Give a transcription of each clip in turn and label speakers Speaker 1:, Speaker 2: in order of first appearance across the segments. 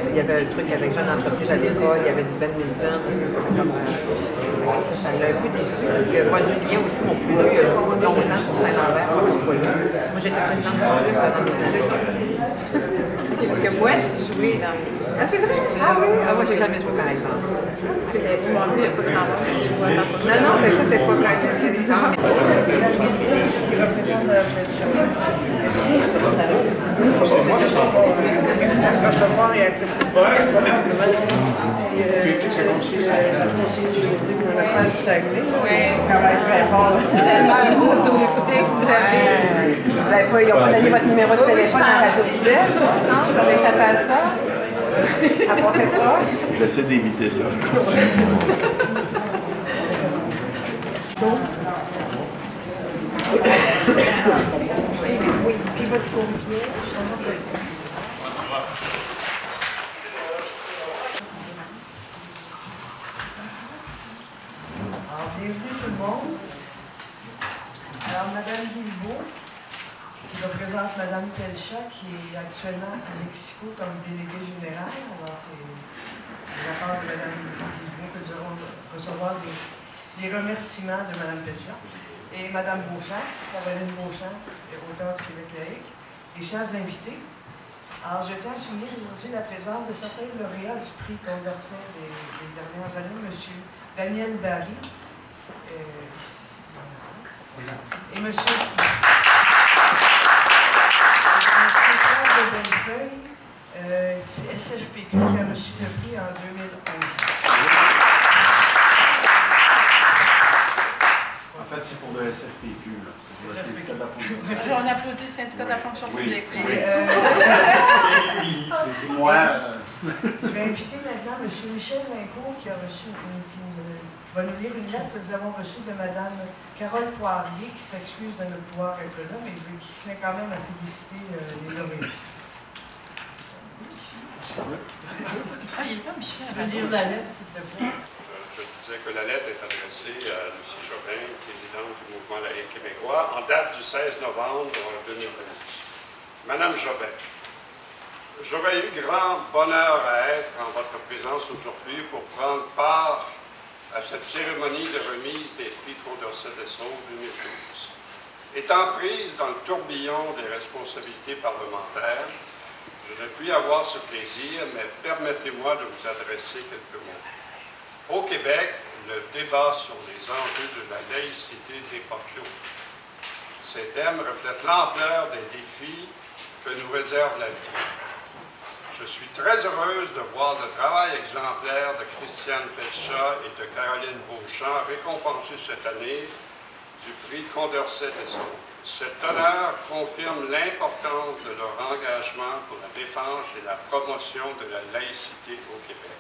Speaker 1: il y avait un truc avec Jeune Entreprise à l'école, il y avait du Ben Milton, ça l'a un peu déçu, parce que moi, Julien aussi, mon plus vieux, il a joué longtemps sur Saint-Lambert, moi j'étais présidente du club pendant des années. Parce que moi, j'ai joué dans... Ah, c'est vrai? Ah oui? Ah, moi, j'ai jamais joué, par exemple. Ils m'ont dit, il n'y a pas de temps. Non, non, c'est ça, c'est pas quand c'est bizarre.
Speaker 2: Recevoir et accepter probablement. Conseiller juridique de l'affaire du Saguenay. Oui. Ça va être très fort.
Speaker 1: Tellement un beau dossier. Vous n'avez pas, ils n'ont pas donné votre numéro de téléphone à la radio Québec? Non? Vous avez échappé à ça? À passer proche?
Speaker 3: J'essaie d'éviter ça.
Speaker 2: Oui, puis votre courrier. Alors, bienvenue tout le monde. Alors, Madame Guilbeault, qui représente Madame Pelcha, qui est actuellement à Mexico comme déléguée générale. Alors, c'est de la part de Madame Guilbeault que nous allons recevoir des remerciements de Madame Pelcha. Et Madame Beauchamp, Caroline Beauchamp, auteure du Québec laïque, les chers invités. Alors, je tiens à souligner aujourd'hui la présence de certains lauréats du prix Condorcet des dernières années, M. Daniel Barry, ici, et M. Christophe de Bellefeuille, SFPQ, qui a reçu le prix en 2011.
Speaker 3: En fait, c'est pour le SFPQ, là. C'est pour le syndicat de la fonction publique.
Speaker 4: On applaudit le syndicat de la fonction publique.
Speaker 3: Oui. Moi.
Speaker 2: Je vais inviter maintenant M. Michel Lincourt qui va nous lire une lettre que nous avons reçue de Mme Carole Poirier qui s'excuse de ne pouvoir être là, mais qui tient quand même à féliciter les lauréats.
Speaker 4: Ah, il est là, Michel.
Speaker 2: Tu veux lire la lettre, s'il te plaît?
Speaker 5: Je disais que la lettre est adressée à M. Jobin, président du Mouvement laïque québécois, en date du 16 novembre 2013. Madame Jobin, j'aurais eu grand bonheur à être en votre présence aujourd'hui pour prendre part à cette cérémonie de remise des prix Condorcet Desaules 2012. Étant prise dans le tourbillon des responsabilités parlementaires, je ne puis avoir ce plaisir, mais permettez-moi de vous adresser quelques mots. Au Québec, le débat sur les enjeux de la laïcité n'est pas clos. Ces thèmes reflètent l'ampleur des défis que nous réserve la vie. Je suis très heureuse de voir le travail exemplaire de Christiane Pelcha et de Caroline Beauchamp récompensés cette année du prix Condorcet Desaules. Cet honneur confirme l'importance de leur engagement pour la défense et la promotion de la laïcité au Québec.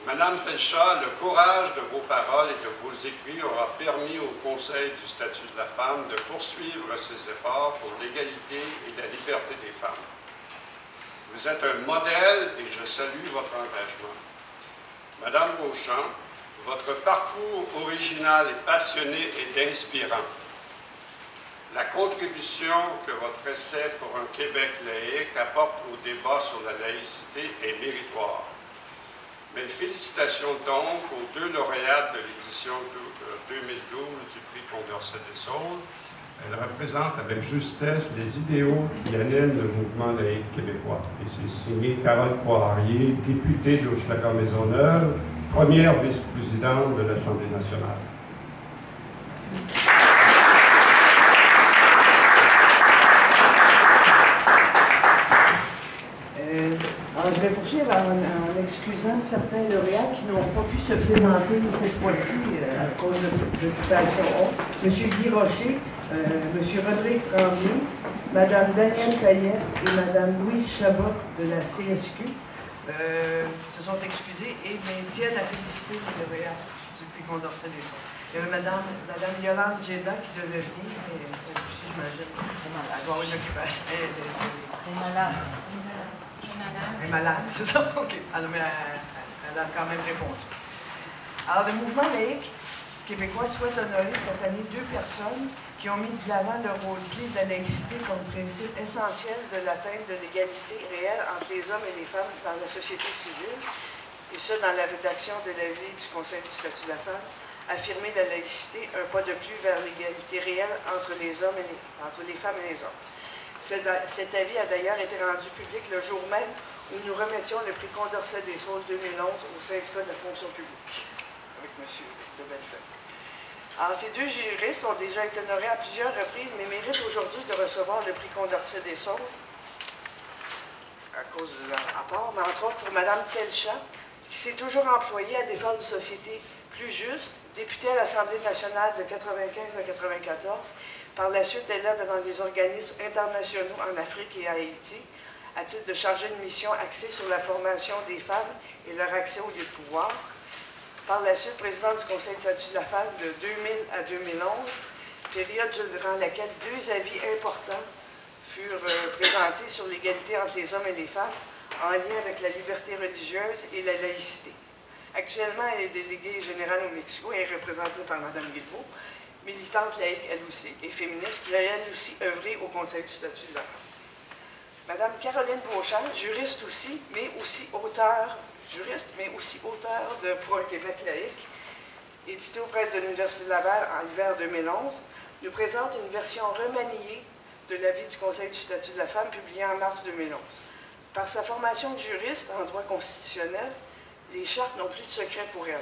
Speaker 5: Madame Pelcha, le courage de vos paroles et de vos écrits aura permis au Conseil du statut de la femme de poursuivre ses efforts pour l'égalité et la liberté des femmes. Vous êtes un modèle et je salue votre engagement. Madame Beauchamp, votre parcours original et passionné est inspirant. La contribution que votre essai pour un Québec laïque apporte au débat sur la laïcité est méritoire. Mes félicitations donc aux deux lauréates de l'édition 2012 du prix Condorcet Desaules. Elles représentent avec justesse les idéaux qui animent le mouvement laïque québécois. Et c'est signé Carole Poirier, députée de Hochelaga-Maisonneuve, première vice-présidente de l'Assemblée nationale.
Speaker 2: Alors, je vais poursuivre en excusant certains lauréats qui n'ont pas pu se présenter cette fois-ci à cause d'occupation. M. Guy Rocher, M. Rodrigue Tremblay, Mme Danielle Payette et Mme Louise Chabot de la CSQ se sont excusés et tiennent à féliciter les lauréats du prix Condorcet Desaules. Il y avait Mme Yolande Djeda qui devait venir, mais aussi, j'imagine, elle doit avoir une occupation. Elle est malade. Elle est malade, c'est ça? OK. Alors, mais elle a quand même répondu. Alors, le mouvement laïque québécois souhaite honorer cette année deux personnes qui ont mis de l'avant le rôle clé de la laïcité comme principe essentiel de l'atteinte de l'égalité réelle entre les hommes et les femmes dans la société civile, et ce, dans la rédaction de l'avis du Conseil du statut de la femme, affirmer la laïcité, un pas de plus vers l'égalité réelle entre les femmes et les hommes. Cet avis a d'ailleurs été rendu public le jour même où nous remettions le prix Condorcet des Saules 2011 au syndicat de la fonction publique, avec M. de Bellefeuille. Alors, ces deux juristes ont déjà été honorés à plusieurs reprises, mais méritent aujourd'hui de recevoir le prix Condorcet des Saules, à cause de leur rapport, mais entre autres pour Mme Telchat, qui s'est toujours employée à défendre une société plus juste, députée à l'Assemblée nationale de 1995 à 1994. Par la suite, elle œuvre dans des organismes internationaux en Afrique et à Haïti, à titre de chargée de mission axée sur la formation des femmes et leur accès aux lieux de pouvoir. Par la suite, présidente du Conseil de statut de la femme de 2000 à 2011, période durant laquelle deux avis importants furent présentés sur l'égalité entre les hommes et les femmes en lien avec la liberté religieuse et la laïcité. Actuellement, elle est déléguée générale au Mexico et est représentée par Mme Guilbeault, militante laïque elle aussi et féministe, qui a elle aussi œuvré au Conseil du statut de la femme. Mme Caroline Beauchamp, juriste aussi, mais aussi auteure de Pour un Québec laïque, édité aux presses de l'Université de Laval en hiver 2011, nous présente une version remaniée de l'avis du Conseil du statut de la femme publié en mars 2011. Par sa formation de juriste en droit constitutionnel, les chartes n'ont plus de secret pour elle,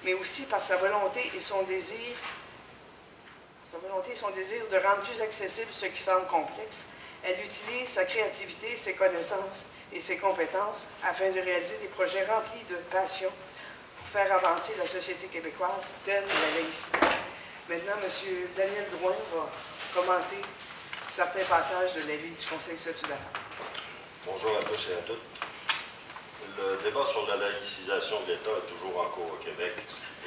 Speaker 2: mais aussi par sa volonté et son désir de rendre plus accessible ce qui semble complexe. Elle utilise sa créativité, ses connaissances et ses compétences afin de réaliser des projets remplis de passion pour faire avancer la société québécoise telle la laïcité. Maintenant, M. Daniel Drouin va commenter certains passages de l'avis du Conseil du statut de la femme.
Speaker 6: Bonjour à tous et à toutes. Le débat sur la laïcisation de l'État est toujours en cours au Québec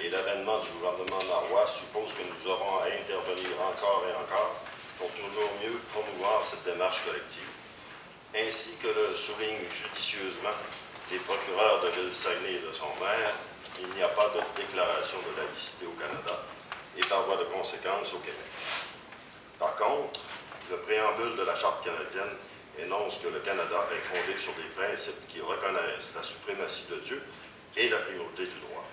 Speaker 6: et l'avènement du gouvernement Marois suppose que nous aurons à intervenir encore et encore pour toujours mieux promouvoir cette démarche collective. Ainsi que le souligne judicieusement les procureurs de Ville-Saguenay et de son maire, il n'y a pas de déclaration de laïcité au Canada et par voie de conséquence au Québec. Par contre, le préambule de la Charte canadienne énonce que le Canada est fondé sur des principes qui reconnaissent la suprématie de Dieu et la primauté du droit.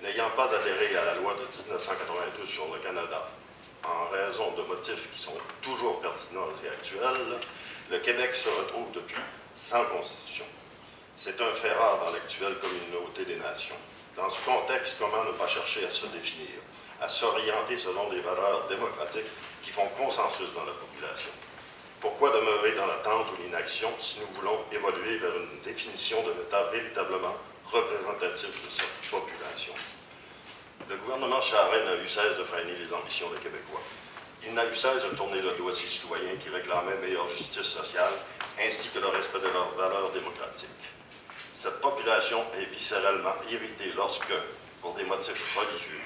Speaker 6: N'ayant pas adhéré à la loi de 1982 sur le Canada, en raison de motifs qui sont toujours pertinents et actuels, le Québec se retrouve depuis sans constitution. C'est un fait rare dans l'actuelle communauté des nations. Dans ce contexte, comment ne pas chercher à se définir, à s'orienter selon des valeurs démocratiques qui font consensus dans la population? Pourquoi demeurer dans l'attente ou l'inaction si nous voulons évoluer vers une définition d'un État véritablement représentatif de cette population? Le gouvernement Charest n'a eu cesse de freiner les ambitions des Québécois. Il n'a eu cesse de tourner le dos à ses citoyens qui réclamaient meilleure justice sociale ainsi que le respect de leurs valeurs démocratiques. Cette population est viscéralement irritée lorsque, pour des motifs religieux,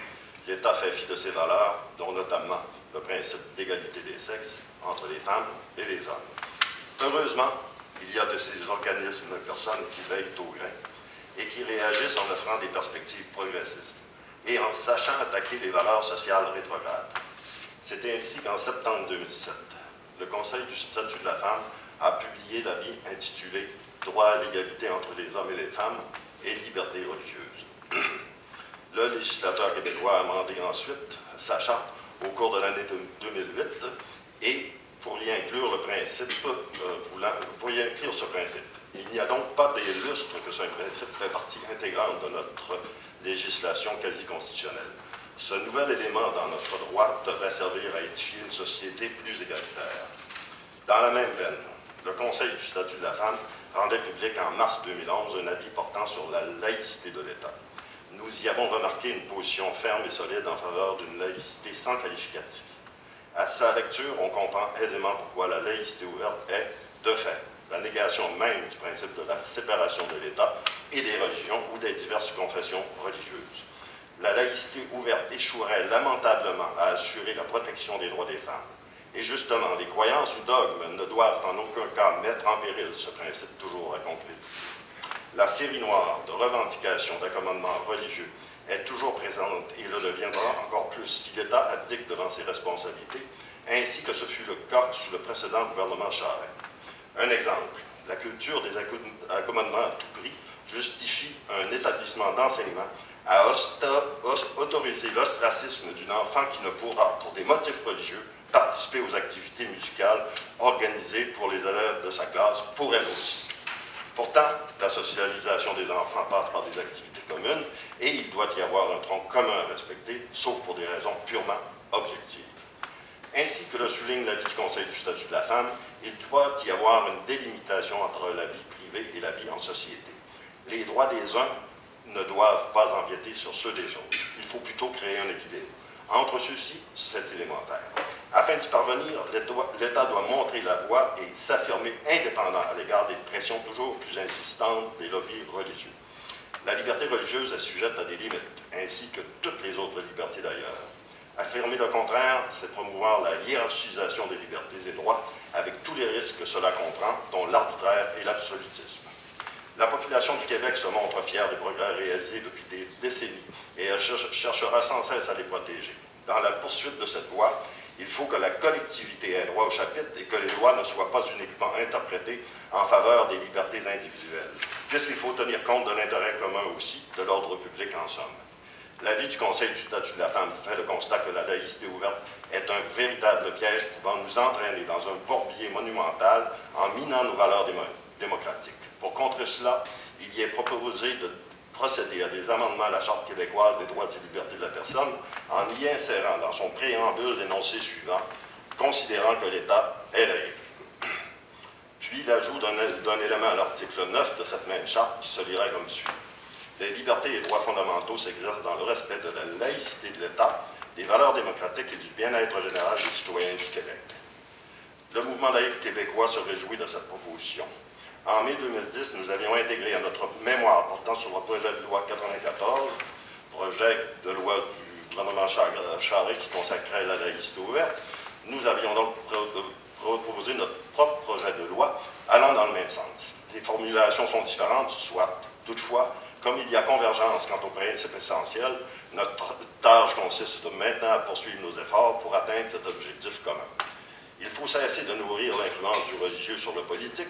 Speaker 6: l'État fait fi de ses valeurs, dont notamment le principe d'égalité des sexes entre les femmes et les hommes. Heureusement, il y a de ces organismes de personnes qui veillent au grain et qui réagissent en offrant des perspectives progressistes et en sachant attaquer les valeurs sociales rétrogrades. C'est ainsi qu'en septembre 2007, le Conseil du statut de la femme a publié l'avis intitulé « Droit à l'égalité entre les hommes et les femmes et liberté religieuse ». Le législateur québécois a amendé ensuite sa charte au cours de l'année 2008 et pour y inclure le principe, ce principe. Il n'y a donc pas des lustres que ce principe fait partie intégrante de notre législation quasi-constitutionnelle. Ce nouvel élément dans notre droit devrait servir à édifier une société plus égalitaire. Dans la même veine, le Conseil du statut de la femme rendait public en mars 2011 un avis portant sur la laïcité de l'État. Nous y avons remarqué une position ferme et solide en faveur d'une laïcité sans qualificatif. À sa lecture, on comprend aisément pourquoi la laïcité ouverte est, de fait, la négation même du principe de la séparation de l'État et des religions ou des diverses confessions religieuses. La laïcité ouverte échouerait lamentablement à assurer la protection des droits des femmes. Et justement, les croyances ou dogmes ne doivent en aucun cas mettre en péril ce principe toujours à concrétiser. La série noire de revendications d'accommodements religieux est toujours présente et le deviendra encore plus si l'État abdique devant ses responsabilités, ainsi que ce fut le cas sous le précédent gouvernement Charest. Un exemple, la culture des accommodements à tout prix justifie un établissement d'enseignement à autoriser l'ostracisme d'une enfant qui ne pourra, pour des motifs religieux, participer aux activités musicales organisées pour les élèves de sa classe, pour elle aussi. Pourtant, la socialisation des enfants passe par des activités communes et il doit y avoir un tronc commun à respecter, sauf pour des raisons purement objectives. Ainsi que le souligne l'avis du Conseil du statut de la femme, il doit y avoir une délimitation entre la vie privée et la vie en société. Les droits des uns ne doivent pas empiéter sur ceux des autres. Il faut plutôt créer un équilibre. Entre ceux-ci, c'est élémentaire. Afin d'y parvenir, l'État doit montrer la voie et s'affirmer indépendant à l'égard des pressions toujours plus insistantes des lobbies religieux. La liberté religieuse est sujette à des limites, ainsi que toutes les autres libertés d'ailleurs. Affirmer le contraire, c'est promouvoir la hiérarchisation des libertés et droits, avec tous les risques que cela comprend, dont l'arbitraire et l'absolutisme. La population du Québec se montre fière des progrès réalisés depuis des décennies et elle cherchera sans cesse à les protéger. Dans la poursuite de cette voie, il faut que la collectivité ait droit au chapitre et que les lois ne soient pas uniquement interprétées en faveur des libertés individuelles, puisqu'il faut tenir compte de l'intérêt commun aussi, de l'ordre public en somme. L'avis du Conseil du statut de la femme fait le constat que la laïcité ouverte est un véritable piège pouvant nous entraîner dans un bourbier monumental en minant nos valeurs démocratiques. Pour contrer cela, il y est proposé de procéder à des amendements à la Charte québécoise des droits et libertés de la personne en y insérant dans son préambule l'énoncé suivant, considérant que l'État est laïque. Puis l'ajout d'un élément à l'article 9 de cette même charte qui se lirait comme suit. Les libertés et droits fondamentaux s'exercent dans le respect de la laïcité de l'État, des valeurs démocratiques et du bien-être général des citoyens du Québec. Le mouvement laïque québécois se réjouit de cette proposition. En mai 2010, nous avions intégré à notre mémoire portant sur le projet de loi 94, projet de loi du gouvernement Charest qui consacrait la laïcité ouverte, nous avions donc proposé notre propre projet de loi allant dans le même sens. Les formulations sont différentes, soit. Toutefois, comme il y a convergence quant aux principes essentiels, notre tâche consiste maintenant à poursuivre nos efforts pour atteindre cet objectif commun. Il faut cesser de nourrir l'influence du religieux sur le politique,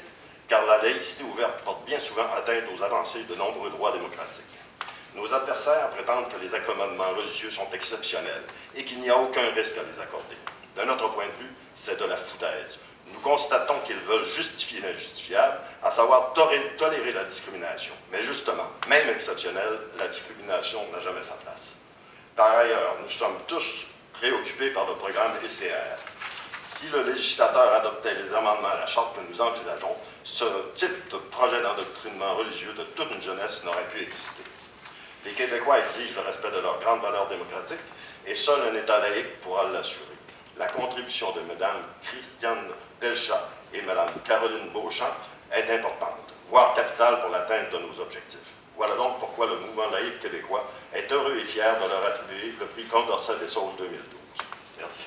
Speaker 6: car la laïcité ouverte porte bien souvent atteinte aux avancées de nombreux droits démocratiques. Nos adversaires prétendent que les accommodements religieux sont exceptionnels et qu'il n'y a aucun risque à les accorder. De notre point de vue, c'est de la foutaise. Nous constatons qu'ils veulent justifier l'injustifiable, à savoir tolérer la discrimination. Mais justement, même exceptionnelle, la discrimination n'a jamais sa place. Par ailleurs, nous sommes tous préoccupés par le programme ECR. Si le législateur adoptait les amendements à la Charte que nous envisageons, ce type de projet d'endoctrinement religieux de toute une jeunesse n'aurait pu exister. Les Québécois exigent le respect de leurs grandes valeurs démocratiques et seul un État laïque pourra l'assurer. La contribution de Mme Christiane Pelchat et Mme Caroline Beauchamp est importante, voire capitale pour l'atteinte de nos objectifs. Voilà donc pourquoi le mouvement laïque québécois est heureux et fier de leur attribuer le prix Condorcet des Saules 2012. Merci.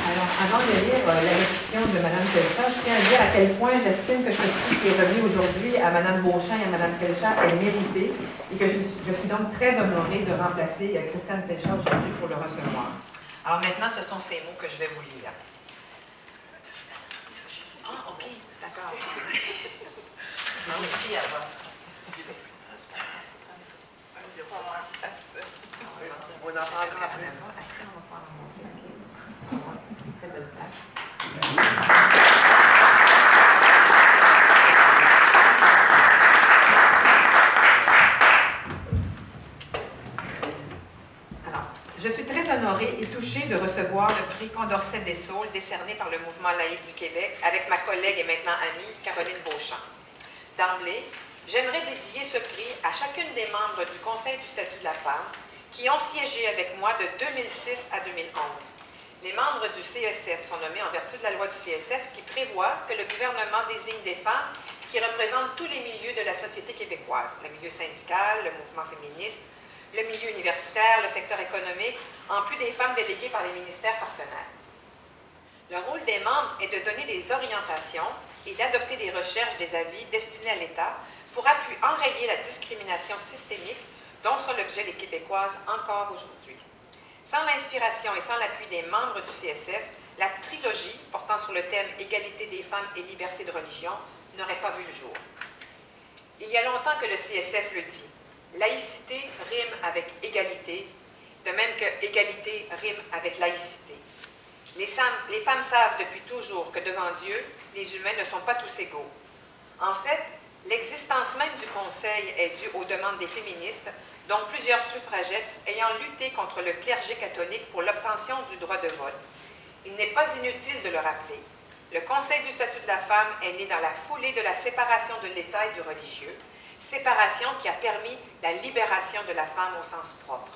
Speaker 1: Alors, avant de lire l'allocution de Mme Pelchat, je tiens à dire à quel point j'estime que ce prix qui est remis aujourd'hui à Mme Beauchamp et à Mme Pelchat est mérité et que je suis donc très honorée de remplacer Christiane Pelchat aujourd'hui pour le recevoir. Alors maintenant, ce sont ces mots que je vais vous lire. Ah, OK, d'accord. On en parlera après. Très belle place. Alors, je suis très honorée et touchée de recevoir le prix Condorcet des Saules décerné par le Mouvement laïque du Québec avec ma collègue et maintenant amie Caroline Beauchamp. D'emblée, j'aimerais dédier ce prix à chacune des membres du Conseil du statut de la femme qui ont siégé avec moi de 2006 à 2011. Les membres du CSF sont nommés en vertu de la loi du CSF qui prévoit que le gouvernement désigne des femmes qui représentent tous les milieux de la société québécoise, le milieu syndical, le mouvement féministe, le milieu universitaire, le secteur économique, en plus des femmes déléguées par les ministères partenaires. Le rôle des membres est de donner des orientations et d'adopter des recherches, des avis destinés à l'État pour enrayer la discrimination systémique dont sont l'objet les Québécoises encore aujourd'hui. Sans l'inspiration et sans l'appui des membres du CSF, la trilogie portant sur le thème « Égalité des femmes et liberté de religion » n'aurait pas vu le jour. Il y a longtemps que le CSF le dit, laïcité rime avec égalité, de même que égalité rime avec laïcité. Les femmes savent depuis toujours que devant Dieu, les humains ne sont pas tous égaux. En fait, l'existence même du Conseil est due aux demandes des féministes, dont plusieurs suffragettes ayant lutté contre le clergé catholique pour l'obtention du droit de vote. Il n'est pas inutile de le rappeler. Le Conseil du statut de la femme est né dans la foulée de la séparation de l'État et du religieux, séparation qui a permis la libération de la femme au sens propre.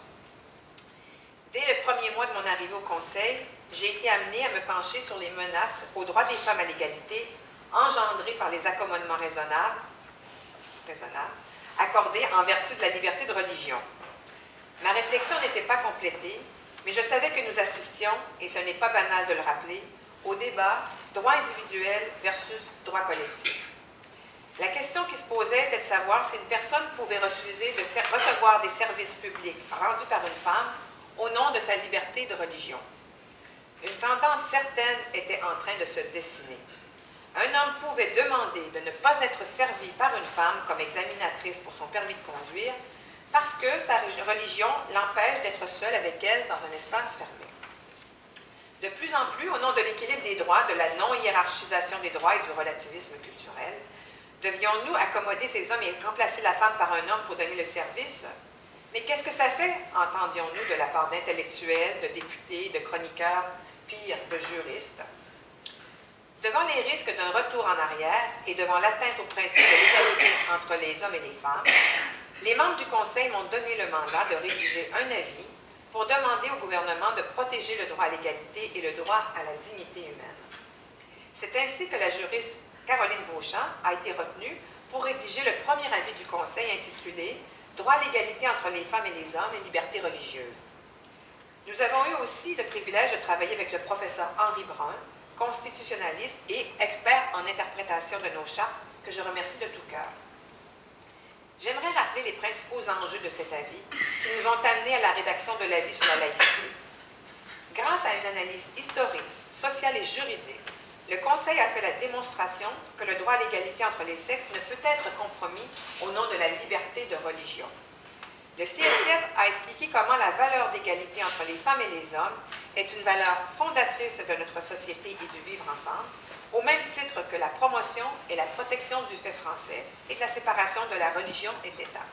Speaker 1: Dès le premier mois de mon arrivée au Conseil, j'ai été amenée à me pencher sur les menaces aux droits des femmes à l'égalité engendrées par les accommodements raisonnables accordés en vertu de la liberté de religion. Ma réflexion n'était pas complétée, mais je savais que nous assistions, et ce n'est pas banal de le rappeler, au débat droit individuel versus droit collectif. La question qui se posait était de savoir si une personne pouvait refuser de recevoir des services publics rendus par une femme au nom de sa liberté de religion. Une tendance certaine était en train de se dessiner. Un homme pouvait demander de ne pas être servi par une femme comme examinatrice pour son permis de conduire parce que sa religion l'empêche d'être seul avec elle dans un espace fermé. De plus en plus, au nom de l'équilibre des droits, de la non-hiérarchisation des droits et du relativisme culturel, devions-nous accommoder ces hommes et remplacer la femme par un homme pour donner le service? Mais qu'est-ce que ça fait, entendions-nous, de la part d'intellectuels, de députés, de chroniqueurs, pire, de juristes? Devant les risques d'un retour en arrière et devant l'atteinte au principe de l'égalité entre les hommes et les femmes, les membres du Conseil m'ont donné le mandat de rédiger un avis pour demander au gouvernement de protéger le droit à l'égalité et le droit à la dignité humaine. C'est ainsi que la juriste Caroline Beauchamp a été retenue pour rédiger le premier avis du Conseil intitulé « Droit à l'égalité entre les femmes et les hommes et liberté religieuse ». Nous avons eu aussi le privilège de travailler avec le professeur Henri Brun, constitutionnaliste et expert en interprétation de nos chartes, que je remercie de tout cœur. J'aimerais rappeler les principaux enjeux de cet avis qui nous ont amenés à la rédaction de l'avis sur la laïcité. Grâce à une analyse historique, sociale et juridique, le Conseil a fait la démonstration que le droit à l'égalité entre les sexes ne peut être compromis au nom de la liberté de religion. Le CSF a expliqué comment la valeur d'égalité entre les femmes et les hommes est une valeur fondatrice de notre société et du vivre ensemble, au même titre que la promotion et la protection du fait français et de la séparation de la religion et de l'État.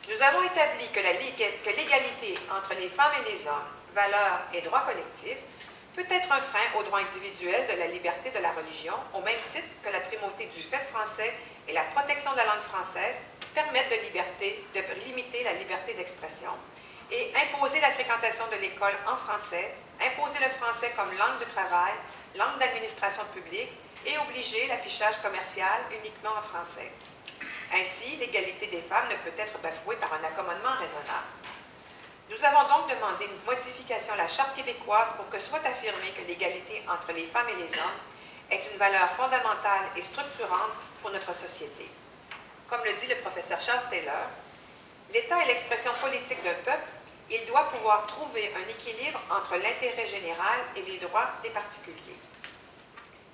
Speaker 1: Nous avons établi que l'égalité entre les femmes et les hommes, valeurs et droits collectifs, peut être un frein au droit individuel de la liberté de la religion, au même titre que la primauté du fait français et la protection de la langue française permettent de limiter la liberté d'expression et imposer la fréquentation de l'école en français, imposer le français comme langue de travail, langue d'administration publique et obliger l'affichage commercial uniquement en français. Ainsi, l'égalité des femmes ne peut être bafouée par un accommodement raisonnable. Nous avons donc demandé une modification à la Charte québécoise pour que soit affirmé que l'égalité entre les femmes et les hommes est une valeur fondamentale et structurante pour notre société. Comme le dit le professeur Charles Taylor, l'État est l'expression politique d'un peuple. Il doit pouvoir trouver un équilibre entre l'intérêt général et les droits des particuliers.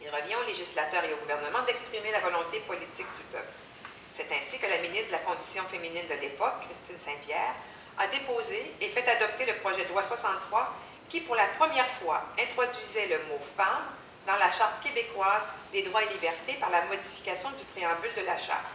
Speaker 1: Il revient aux législateurs et au gouvernement d'exprimer la volonté politique du peuple. C'est ainsi que la ministre de la Condition féminine de l'époque, Christine Saint-Pierre, a déposé et fait adopter le projet de loi 63 qui, pour la première fois, introduisait le mot « femme » dans la Charte québécoise des droits et libertés par la modification du préambule de la Charte.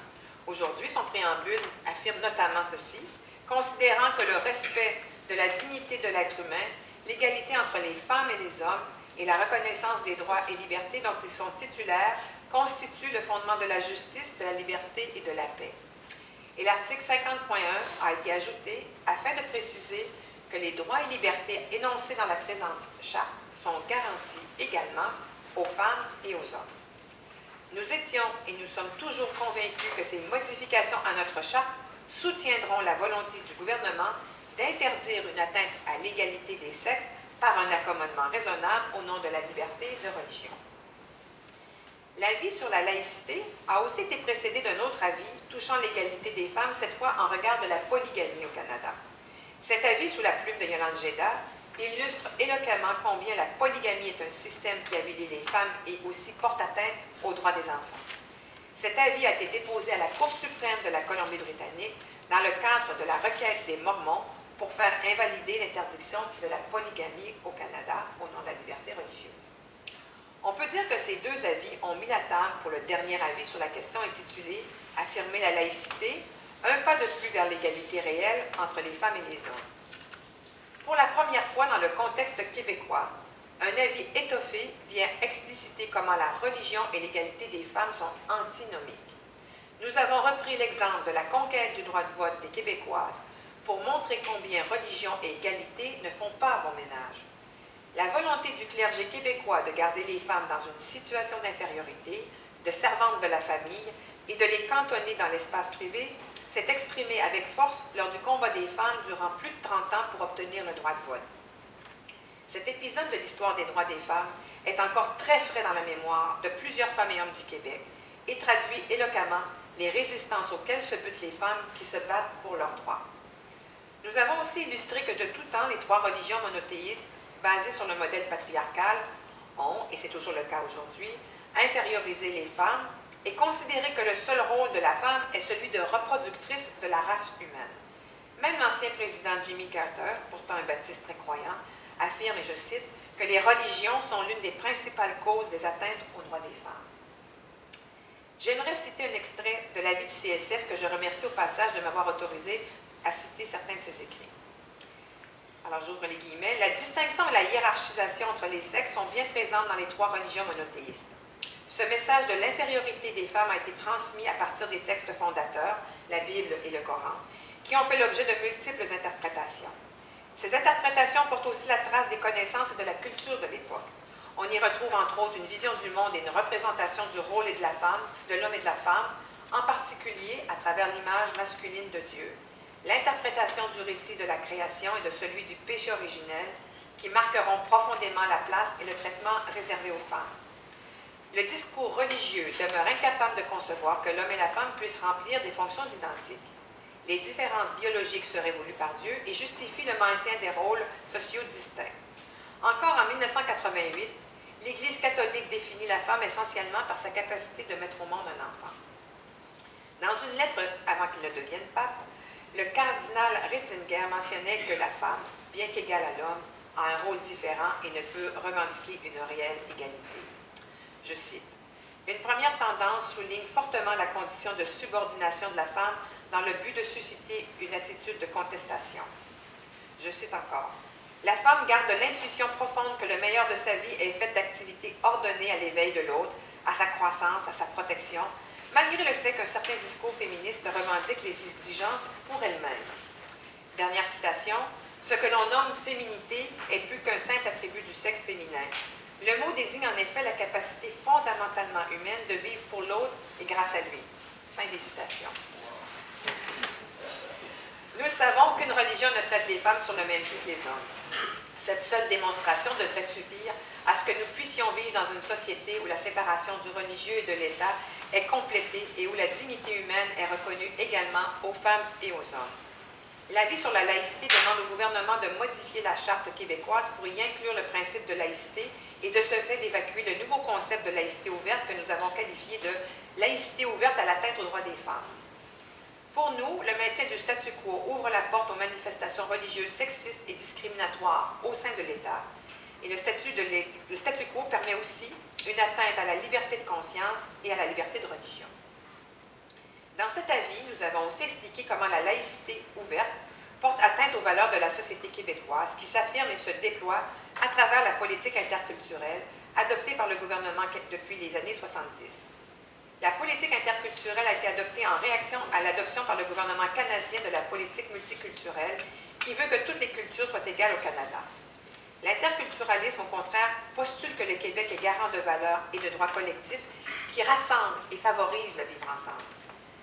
Speaker 1: Aujourd'hui, son préambule affirme notamment ceci, considérant que le respect de la dignité de l'être humain, l'égalité entre les femmes et les hommes et la reconnaissance des droits et libertés dont ils sont titulaires constituent le fondement de la justice, de la liberté et de la paix. Et l'article 50.1 a été ajouté afin de préciser que les droits et libertés énoncés dans la présente charte sont garantis également aux femmes et aux hommes. Nous étions et nous sommes toujours convaincus que ces modifications à notre charte soutiendront la volonté du gouvernement d'interdire une atteinte à l'égalité des sexes par un accommodement raisonnable au nom de la liberté de religion. L'avis sur la laïcité a aussi été précédé d'un autre avis touchant l'égalité des femmes, cette fois en regard de la polygamie au Canada. Cet avis, sous la plume de Yolande Gédard, illustre éloquemment combien la polygamie est un système qui humilie les femmes et aussi porte atteinte aux droits des enfants. Cet avis a été déposé à la Cour suprême de la Colombie-Britannique dans le cadre de la requête des Mormons pour faire invalider l'interdiction de la polygamie au Canada au nom de la liberté religieuse. On peut dire que ces deux avis ont mis la table pour le dernier avis sur la question intitulée « Affirmer la laïcité, un pas de plus vers l'égalité réelle entre les femmes et les hommes ». Pour la première fois dans le contexte québécois, un avis étoffé vient expliciter comment la religion et l'égalité des femmes sont antinomiques. Nous avons repris l'exemple de la conquête du droit de vote des Québécoises pour montrer combien religion et égalité ne font pas bon ménage. La volonté du clergé québécois de garder les femmes dans une situation d'infériorité, de servantes de la famille et de les cantonner dans l'espace privé s'est exprimée avec force lors du combat des femmes durant plus de 30 ans pour obtenir le droit de vote. Cet épisode de l'histoire des droits des femmes est encore très frais dans la mémoire de plusieurs femmes et hommes du Québec et traduit éloquemment les résistances auxquelles se butent les femmes qui se battent pour leurs droits. Nous avons aussi illustré que de tout temps, les trois religions monothéistes basées sur le modèle patriarcal ont, et c'est toujours le cas aujourd'hui, infériorisé les femmes et considéré que le seul rôle de la femme est celui de reproductrice de la race humaine. Même l'ancien président Jimmy Carter, pourtant un baptiste très croyant, affirme, et je cite, que les religions sont l'une des principales causes des atteintes aux droits des femmes. J'aimerais citer un extrait de l'avis du CSF que je remercie au passage de m'avoir autorisé à citer certains de ses écrits. Alors j'ouvre les guillemets. La distinction et la hiérarchisation entre les sexes sont bien présentes dans les trois religions monothéistes. Ce message de l'infériorité des femmes a été transmis à partir des textes fondateurs, la Bible et le Coran, qui ont fait l'objet de multiples interprétations. Ces interprétations portent aussi la trace des connaissances et de la culture de l'époque. On y retrouve entre autres une vision du monde et une représentation du rôle et de la femme, de l'homme et de la femme, en particulier à travers l'image masculine de Dieu, l'interprétation du récit de la création et de celui du péché originel, qui marqueront profondément la place et le traitement réservé aux femmes. Le discours religieux demeure incapable de concevoir que l'homme et la femme puissent remplir des fonctions identiques. Les différences biologiques seraient voulues par Dieu et justifient le maintien des rôles sociaux distincts. Encore en 1988, l'Église catholique définit la femme essentiellement par sa capacité de mettre au monde un enfant. Dans une lettre avant qu'il ne devienne pape, le cardinal Ratzinger mentionnait que la femme, bien qu'égale à l'homme, a un rôle différent et ne peut revendiquer une réelle égalité. Je cite, « Une première tendance souligne fortement la condition de subordination de la femme dans le but de susciter une attitude de contestation. » Je cite encore, « La femme garde l'intuition profonde que le meilleur de sa vie est fait d'activités ordonnées à l'éveil de l'autre, à sa croissance, à sa protection, malgré le fait qu'un certain discours féministe revendique les exigences pour elle-même. » Dernière citation, « Ce que l'on nomme féminité est plus qu'un simple attribut du sexe féminin. Le mot désigne en effet la capacité fondamentalement humaine de vivre pour l'autre et grâce à lui. » Fin des citations. Nous le savons, aucune religion ne traite les femmes sur le même pied que les hommes. Cette seule démonstration devrait suffire à ce que nous puissions vivre dans une société où la séparation du religieux et de l'État est complétée et où la dignité humaine est reconnue également aux femmes et aux hommes. L'avis sur la laïcité demande au gouvernement de modifier la charte québécoise pour y inclure le principe de laïcité et de ce fait d'évacuer le nouveau concept de laïcité ouverte que nous avons qualifié de laïcité ouverte à l'atteinte aux droits des femmes. Pour nous, le maintien du statu quo ouvre la porte aux manifestations religieuses sexistes et discriminatoires au sein de l'État. Et le statu quo permet aussi une atteinte à la liberté de conscience et à la liberté de religion. Dans cet avis, nous avons aussi expliqué comment la laïcité ouverte porte atteinte aux valeurs de la société québécoise qui s'affirme et se déploie à travers la politique interculturelle adoptée par le gouvernement depuis les années 70. La politique interculturelle a été adoptée en réaction à l'adoption par le gouvernement canadien de la politique multiculturelle qui veut que toutes les cultures soient égales au Canada. L'interculturalisme, au contraire, postule que le Québec est garant de valeurs et de droits collectifs qui rassemblent et favorisent le vivre ensemble.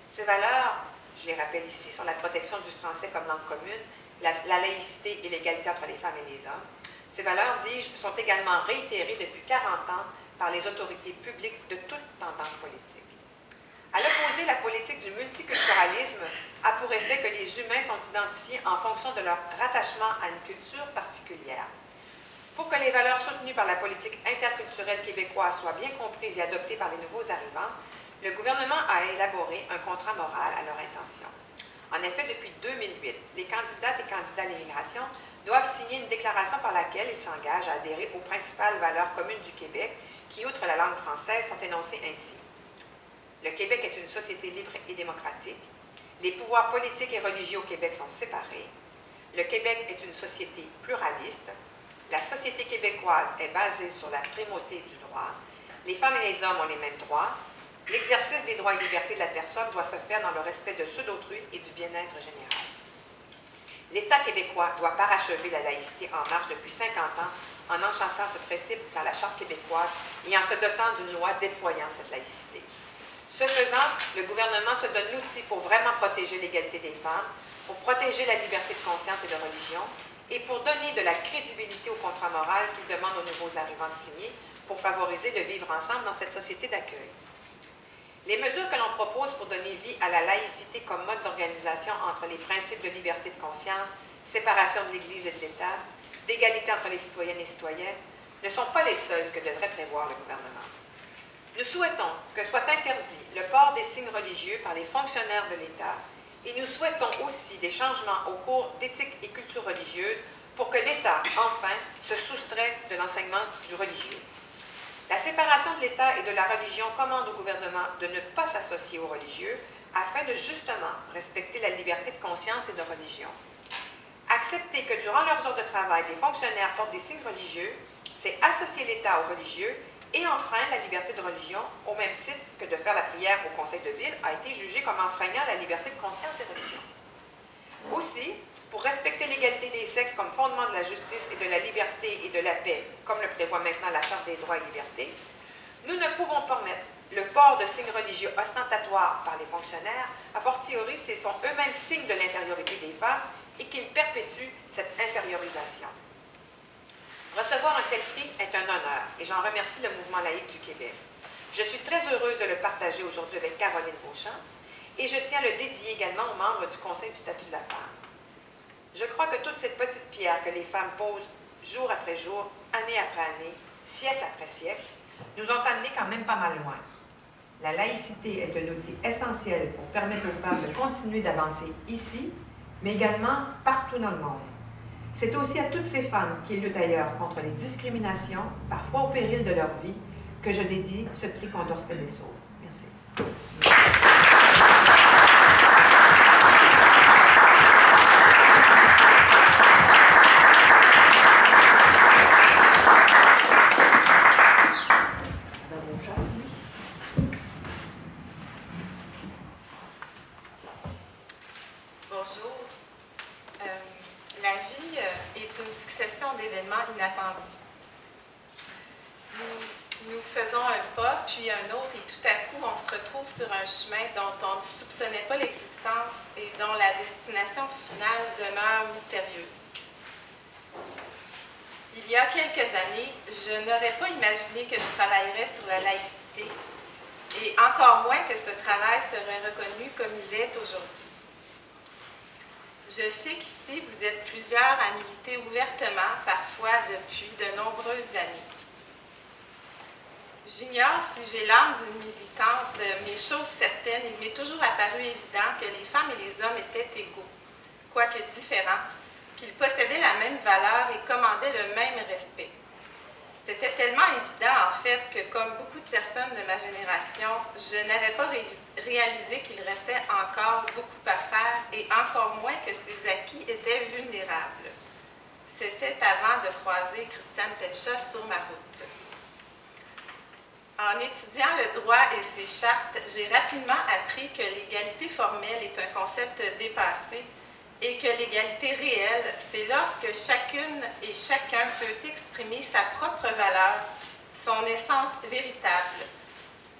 Speaker 1: Ces valeurs je les rappelle ici, sur la protection du français comme langue commune, la laïcité et l'égalité entre les femmes et les hommes. Ces valeurs, dis-je, sont également réitérées depuis 40 ans par les autorités publiques de toute tendance politique. À l'opposé, la politique du multiculturalisme a pour effet que les humains sont identifiés en fonction de leur rattachement à une culture particulière. Pour que les valeurs soutenues par la politique interculturelle québécoise soient bien comprises et adoptées par les nouveaux arrivants, le gouvernement a élaboré un contrat moral à leur intention. En effet, depuis 2008, les candidates et candidats à l'immigration doivent signer une déclaration par laquelle ils s'engagent à adhérer aux principales valeurs communes du Québec qui, outre la langue française, sont énoncées ainsi. Le Québec est une société libre et démocratique. Les pouvoirs politiques et religieux au Québec sont séparés. Le Québec est une société pluraliste. La société québécoise est basée sur la primauté du droit. Les femmes et les hommes ont les mêmes droits. L'exercice des droits et libertés de la personne doit se faire dans le respect de ceux d'autrui et du bien-être général. L'État québécois doit parachever la laïcité en marche depuis 50 ans en enchâssant ce principe dans la Charte québécoise et en se dotant d'une loi déployant cette laïcité. Ce faisant, le gouvernement se donne l'outil pour vraiment protéger l'égalité des femmes, pour protéger la liberté de conscience et de religion, et pour donner de la crédibilité au contrat moral qu'il demande aux nouveaux arrivants de signer pour favoriser le vivre ensemble dans cette société d'accueil. Les mesures que l'on propose pour donner vie à la laïcité comme mode d'organisation entre les principes de liberté de conscience, séparation de l'Église et de l'État, d'égalité entre les citoyennes et citoyens, ne sont pas les seules que devrait prévoir le gouvernement. Nous souhaitons que soit interdit le port des signes religieux par les fonctionnaires de l'État et nous souhaitons aussi des changements au cours d'éthique et culture religieuse pour que l'État, enfin, se soustrait de l'enseignement du religieux. La séparation de l'État et de la religion commande au gouvernement de ne pas s'associer aux religieux afin de justement respecter la liberté de conscience et de religion. Accepter que durant leurs heures de travail, des fonctionnaires portent des signes religieux, c'est associer l'État aux religieux et enfreindre la liberté de religion au même titre que de faire la prière au conseil de ville a été jugé comme enfreignant la liberté de conscience et religion. Aussi, pour respecter l'égalité des sexes comme fondement de la justice et de la liberté et de la paix, comme le prévoit maintenant la Charte des droits et libertés, nous ne pouvons permettre le port de signes religieux ostentatoires par les fonctionnaires, a fortiori, ce sont eux-mêmes signes de l'infériorité des femmes et qu'ils perpétuent cette infériorisation. Recevoir un tel prix est un honneur et j'en remercie le Mouvement laïque du Québec. Je suis très heureuse de le partager aujourd'hui avec Caroline Beauchamp et je tiens à le dédier également aux membres du Conseil du statut de la femme. Je crois que toute cette petite pierre que les femmes posent jour après jour, année après année, siècle après siècle, nous ont amenés quand même pas mal loin. La laïcité est un outil essentiel pour permettre aux femmes de continuer d'avancer ici, mais également partout dans le monde. C'est aussi à toutes ces femmes qui luttent ailleurs contre les discriminations, parfois au péril de leur vie, que je dédie ce prix Condorcet des Sauves. Merci.
Speaker 7: Bonjour. La vie est une succession d'événements inattendus. Nous faisons un pas, puis un autre, et tout à coup, on se retrouve sur un chemin dont on ne soupçonnait pas l'existence et dont la destination finale demeure mystérieuse. Il y a quelques années, je n'aurais pas imaginé que je travaillerais sur la laïcité, et encore moins que ce travail serait reconnu comme il l'est aujourd'hui. Je sais qu'ici, vous êtes plusieurs à militer ouvertement, parfois depuis de nombreuses années. J'ignore si j'ai l'âme d'une militante, mais chose certaine, il m'est toujours apparu évident que les femmes et les hommes étaient égaux, quoique différents, qu'ils possédaient la même valeur et commandaient le même respect. C'était tellement évident, en fait, que comme beaucoup de personnes de ma génération, je n'avais pas réalisé qu'il restait encore beaucoup à faire et encore moins que ces acquis étaient vulnérables. C'était avant de croiser Christiane Pelchat sur ma route. En étudiant le droit et ses chartes, j'ai rapidement appris que l'égalité formelle est un concept dépassé et que l'égalité réelle, c'est lorsque chacune et chacun peut exprimer sa propre valeur, son essence véritable,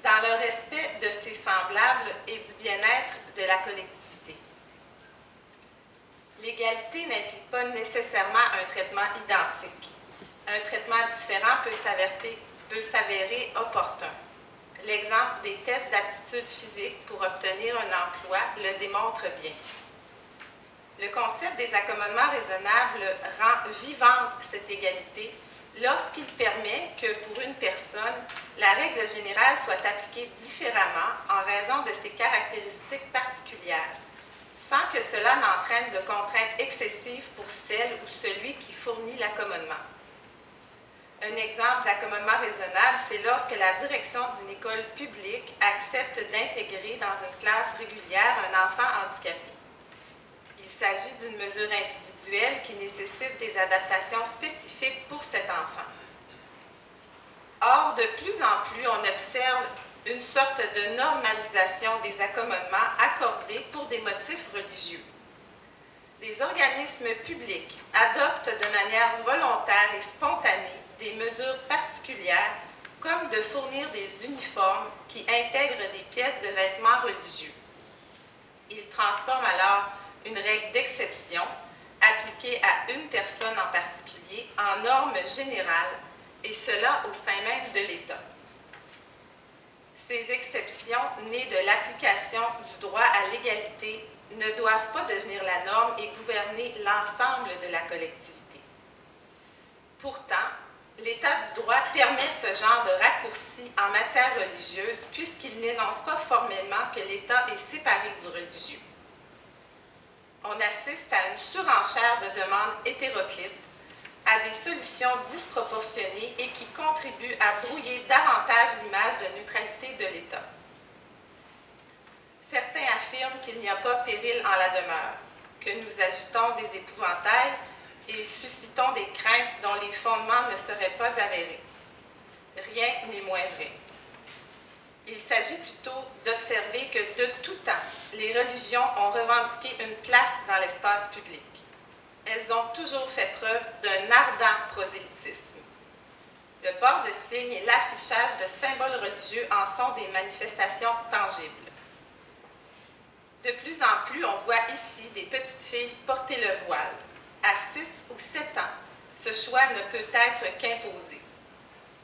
Speaker 7: dans le respect de ses semblables et du bien-être de la collectivité. L'égalité n'implique pas nécessairement un traitement identique. Un traitement différent peut s'avérer opportun. L'exemple des tests d'aptitude physique pour obtenir un emploi le démontre bien. Le concept des accommodements raisonnables rend vivante cette égalité lorsqu'il permet que pour une personne, la règle générale soit appliquée différemment en raison de ses caractéristiques particulières, sans que cela n'entraîne de contraintes excessives pour celle ou celui qui fournit l'accommodement. Un exemple d'accommodement raisonnable, c'est lorsque la direction d'une école publique accepte d'intégrer dans une classe régulière un enfant handicapé. Il s'agit d'une mesure individuelle qui nécessite des adaptations spécifiques pour cet enfant. Or, de plus en plus, on observe une sorte de normalisation des accommodements accordés pour des motifs religieux. Des organismes publics adoptent de manière volontaire et spontanée des mesures particulières, comme de fournir des uniformes qui intègrent des pièces de vêtements religieux. Ils transforment alors une règle d'exception, appliquée à une personne en particulier, en norme générale, et cela au sein même de l'État. Ces exceptions, nées de l'application du droit à l'égalité, ne doivent pas devenir la norme et gouverner l'ensemble de la collectivité. Pourtant, l'état du droit permet ce genre de raccourci en matière religieuse puisqu'il n'énonce pas formellement que l'État est séparé du religieux. On assiste à une surenchère de demandes hétéroclites, à des solutions disproportionnées et qui contribuent à brouiller davantage l'image de neutralité de l'État. Certains affirment qu'il n'y a pas péril en la demeure, que nous agitons des épouvantails et suscitons des craintes dont les fondements ne seraient pas avérés. Rien n'est moins vrai. Il s'agit plutôt d'observer que de tout temps, les religions ont revendiqué une place dans l'espace public. Elles ont toujours fait preuve d'un ardent prosélytisme. Le port de signes et l'affichage de symboles religieux en sont des manifestations tangibles. De plus en plus, on voit ici des petites filles porter le voile. À 6 ou 7 ans, ce choix ne peut être qu'imposé.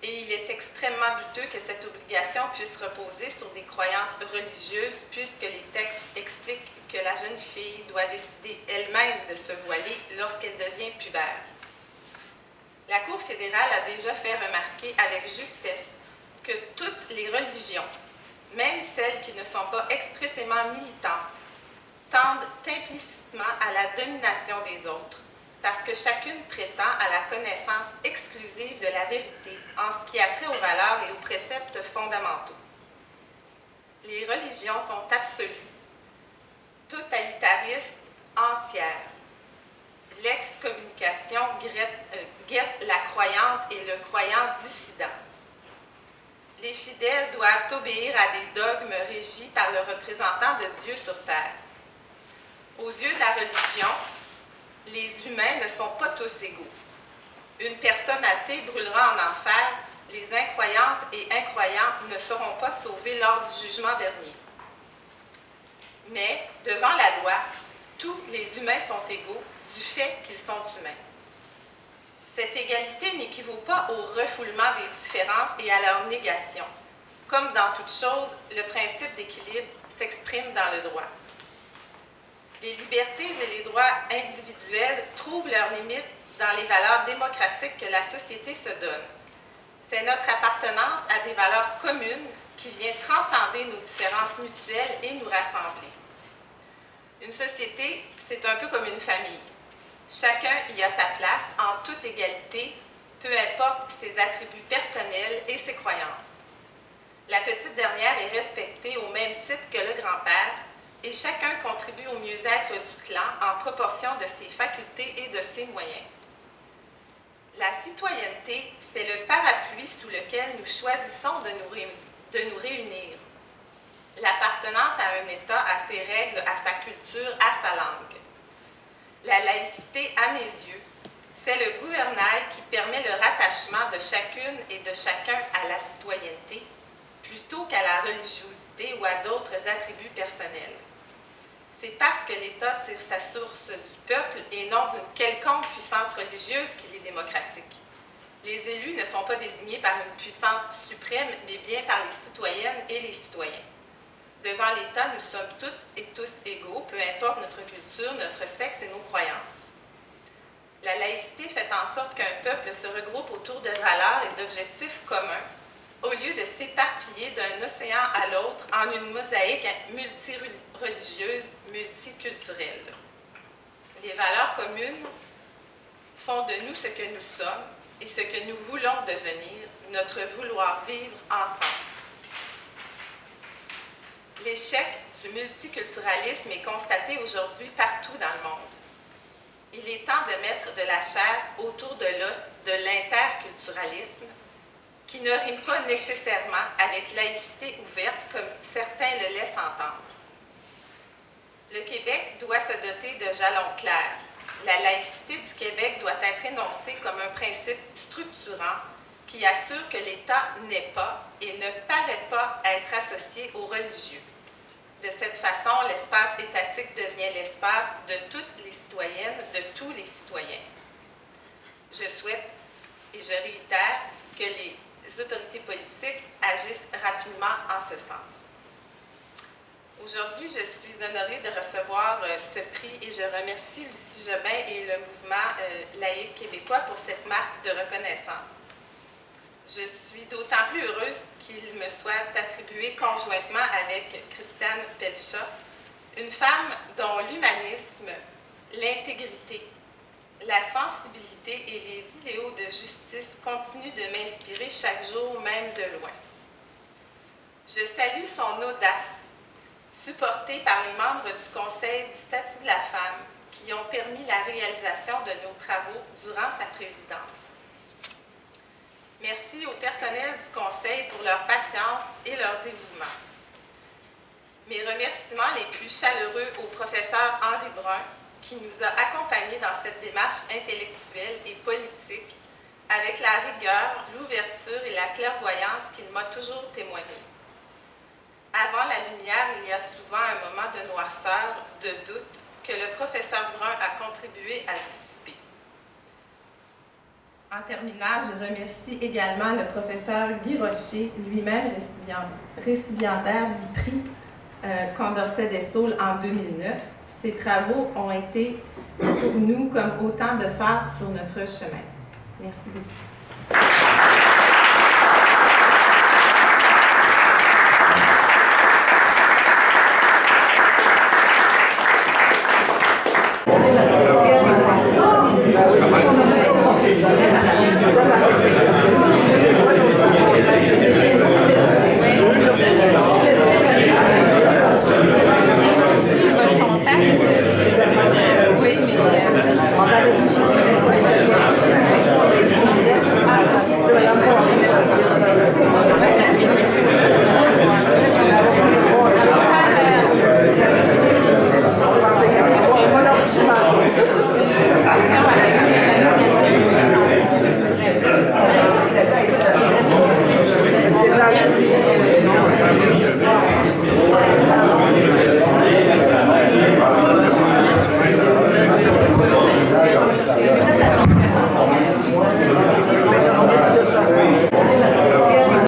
Speaker 7: Et il est extrêmement douteux que cette obligation puisse reposer sur des croyances religieuses, puisque les textes expliquent que la jeune fille doit décider elle-même de se voiler lorsqu'elle devient pubère. La Cour fédérale a déjà fait remarquer avec justesse que toutes les religions, même celles qui ne sont pas expressément militantes, tendent implicitement à la domination des autres, parce que chacune prétend à la connaissance exclusive de la vérité en ce qui a trait aux valeurs et aux préceptes fondamentaux. Les religions sont absolues, totalitaristes, entières. L'excommunication guette la croyante et le croyant dissident. Les fidèles doivent obéir à des dogmes régis par le représentant de Dieu sur terre. Aux yeux de la religion, les humains ne sont pas tous égaux. Une personne athée brûlera en enfer, les incroyantes et incroyants ne seront pas sauvés lors du jugement dernier. Mais, devant la loi, tous les humains sont égaux du fait qu'ils sont humains. Cette égalité n'équivaut pas au refoulement des différences et à leur négation. Comme dans toute chose, le principe d'équilibre s'exprime dans le droit. Les libertés et les droits individuels trouvent leurs limites dans les valeurs démocratiques que la société se donne. C'est notre appartenance à des valeurs communes qui vient transcender nos différences mutuelles et nous rassembler. Une société, c'est un peu comme une famille. Chacun y a sa place en toute égalité, peu importe ses attributs personnels et ses croyances. La petite dernière est respectée au même titre que le grand-père, et chacun contribue au mieux-être du clan en proportion de ses facultés et de ses moyens. La citoyenneté, c'est le parapluie sous lequel nous choisissons de nous réunir. L'appartenance à un État, à ses règles, à sa culture, à sa langue. La laïcité, à mes yeux, c'est le gouvernail qui permet le rattachement de chacune et de chacun à la citoyenneté, plutôt qu'à la religiosité ou à d'autres attributs personnels. C'est parce que l'État tire sa source du peuple et non d'une quelconque puissance religieuse qu'il est démocratique. Les élus ne sont pas désignés par une puissance suprême, mais bien par les citoyennes et les citoyens. Devant l'État, nous sommes toutes et tous égaux, peu importe notre culture, notre sexe et nos croyances. La laïcité fait en sorte qu'un peuple se regroupe autour de valeurs et d'objectifs communs, au lieu de s'éparpiller d'un océan à l'autre en une mosaïque multireligieuse, multiculturelle. Les valeurs communes font de nous ce que nous sommes et ce que nous voulons devenir, notre vouloir vivre ensemble. L'échec du multiculturalisme est constaté aujourd'hui partout dans le monde. Il est temps de mettre de la chair autour de l'os de l'interculturalisme, qui ne rime pas nécessairement avec laïcité ouverte, comme certains le laissent entendre. Le Québec doit se doter de jalons clairs. La laïcité du Québec doit être énoncée comme un principe structurant qui assure que l'État n'est pas et ne paraît pas être associé aux religieux. De cette façon, l'espace étatique devient l'espace de toutes les citoyennes, de tous les citoyens. Je souhaite, et je réitère, que les autorités politiques agissent rapidement en ce sens. Aujourd'hui, je suis honorée de recevoir ce prix et je remercie Lucie Jobin et le mouvement laïque québécois pour cette marque de reconnaissance. Je suis d'autant plus heureuse qu'il me soit attribué conjointement avec Christiane Pelchat, une femme dont l'humanisme, l'intégrité, la sensibilité et les idéaux de justice continuent de m'inspirer chaque jour, même de loin. Je salue son audace, supportée par les membres du Conseil du statut de la femme, qui ont permis la réalisation de nos travaux durant sa présidence. Merci au personnel du Conseil pour leur patience et leur dévouement. Mes remerciements les plus chaleureux au professeur Henri Brun, qui nous a accompagnés dans cette démarche intellectuelle et politique avec la rigueur, l'ouverture et la clairvoyance qu'il m'a toujours témoigné. Avant la lumière, il y a souvent un moment de noirceur, de doute, que le professeur Brun a contribué à dissiper. En terminant, je remercie également le professeur Guy Rocher, lui-même récipiendaire du prix Condorcet des Saules en 2009. Ces travaux ont été pour nous comme autant de phares sur notre chemin. Merci beaucoup.